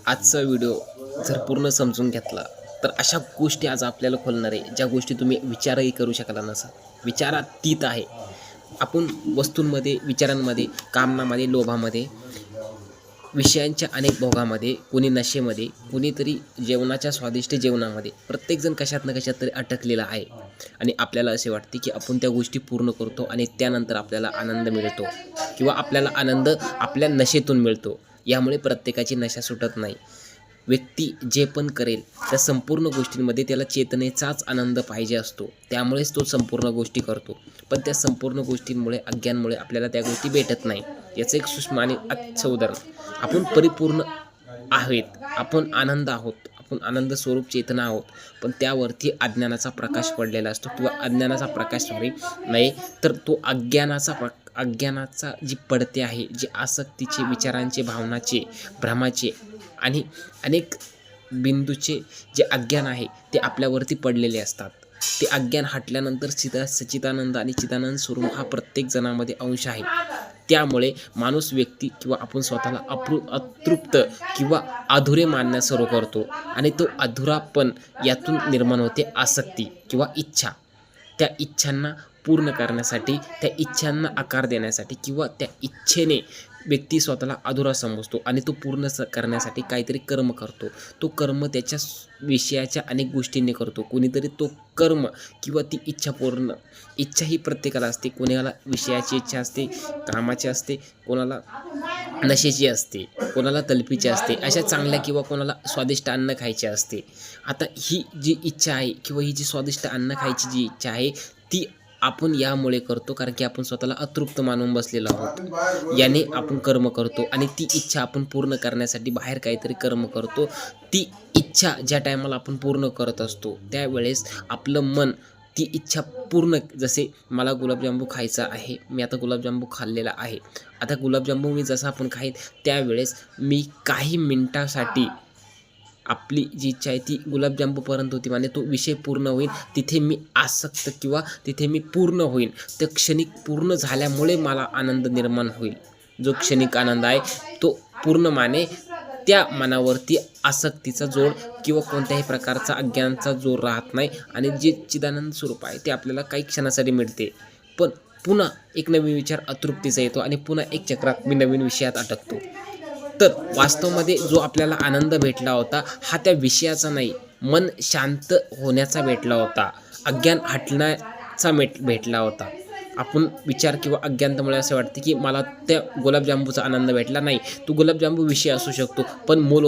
आजचा व्हिडिओ जर पूर्ण समजून घेतला तर अशा गोष्टी आज आपल्याला खोलणार आहे, ज्या गोष्टी तुम्ही विचारही करू शकला नसाल. विचारातीत आहे. आपण वस्तूंमध्ये, विचारांमध्ये, कामनामध्ये, लोभामध्ये, विषयांच्या अनेक भोगामध्ये, कोणी नशेमध्ये, कुणीतरी जेवणाच्या स्वादिष्ट जेवणामध्ये, प्रत्येकजण कशात ना कशात तरी अटकलेला आहे. आणि आपल्याला असे वाटते की आपण त्या गोष्टी पूर्ण करतो आणि त्यानंतर आपल्याला आनंद मिळतो किंवा आपल्याला आनंद आपल्या नशेतून मिळतो. यामुळे प्रत्येकाची नशा सुटत नाही. व्यक्ती जे पण करेल त्या संपूर्ण गोष्टींमध्ये त्याला चेतनेचाच आनंद पाहिजे असतो, त्यामुळेच तो संपूर्ण गोष्टी करतो. पण त्या संपूर्ण गोष्टींमुळे, अज्ञानमुळे आपल्याला त्या गोष्टी भेटत नाही. याचं एक सूक्ष्म आणि आजचं उदाहरण, आपण परिपूर्ण आहेत, आपण आनंद आहोत, आपण आनंद स्वरूप चेतना आहोत, पण त्यावरती अज्ञानाचा प्रकाश पडलेला असतो किंवा अज्ञानाचा प्रकाश नाही तर तो अज्ञानाचा जी पडते आहे, जी आसक्तीचे, विचारांचे, भावनाचे, भ्रमाचे आणि अनेक बिंदूचे जे अज्ञान आहे ते आपल्यावरती पडलेले असतात. ते अज्ञान हटल्यानंतर सच्चिदानंद आणि चिदानंद स्वरूप हा प्रत्येक जणामध्ये अंश आहे. त्यामुळे माणूस, व्यक्ती किंवा आपण स्वतःला अतृप्त किंवा अधुरे मानण्यास सुरू करतो आणि तो अधुरापण यातून निर्माण होते आसक्ती किंवा इच्छा. त्या इच्छांना पूर्ण करण्यासाठी, त्या इच्छांना आकार देण्यासाठी किंवा त्या इच्छेने व्यक्ती स्वतःला अधुरा समजतो आणि तो पूर्ण करण्यासाठी काहीतरी कर्म करतो. तो कर्म त्याच्या विषयाच्या अनेक गोष्टींनी करतो. कोणीतरी तो कर्म किंवा ती इच्छा ही प्रत्येकाला असते. कोणाला विषयाची इच्छा असते, कामाची असते, कोणाला नशेची असते, कोणाला तलपीची असते, अशा चांगल्या किंवा कोणाला स्वादिष्ट अन्न खायचे असते. आता ही जी इच्छा आहे किंवा ही जी स्वादिष्ट अन्न खायची जी इच्छा आहे ती आपण यामुळे करतो कारण की आपण स्वतःला अतृप्त मानून बसलेलो आहोत. याने आपण कर्म करतो आणि ती इच्छा आपण पूर्ण करण्यासाठी बाहेर काहीतरी कर्म करतो. ती इच्छा ज्या टायमाला आपण पूर्ण करत असतो त्यावेळेस आपलं मन ती इच्छा पूर्ण, जसे मला गुलाबजांबू खायचा आहे, मी आता गुलाबजांबू खाल्लेला आहे, आता गुलाबजांबू मी जसा आपण खाईन त्यावेळेस मी काही मिनटासाठी आपली जी इच्छा आहे ती गुलाबजांबूपर्यंत होती, म्हणजे तो विषय पूर्ण होईल, तिथे मी आसक्त किंवा तिथे मी पूर्ण होईन. तर क्षणिक पूर्ण झाल्यामुळे मला आनंद निर्माण होईल. जो क्षणिक आनंद आहे तो पूर्ण माने त्या मनावरती आसक्तीचा जोड किंवा कोणत्याही प्रकारचा अज्ञानाचा जोर राहत नाही आणि जे चिदानंद स्वरूप आहे ते आपल्याला काही क्षणासाठी मिळते. पण पुन्हा एक नवीन विचार अतृप्तीचा येतो आणि पुन्हा एक चक्रात मी नवीन विषयात अटकतो. तर वास्तवामध्ये जो आपल्याला आनंद भेटला होता हा त्या विषयाचा नाही, मन शांत होण्याचा भेटला होता, अज्ञान हटण्याचा भेटला होता. आपण विचार किंवा अज्ञानामुळे असं वाटते की मला त्या गुलाबजांबूचा आनंद भेटला नाही. तो गुलाबजांबू विषय असू शकतो पण मूल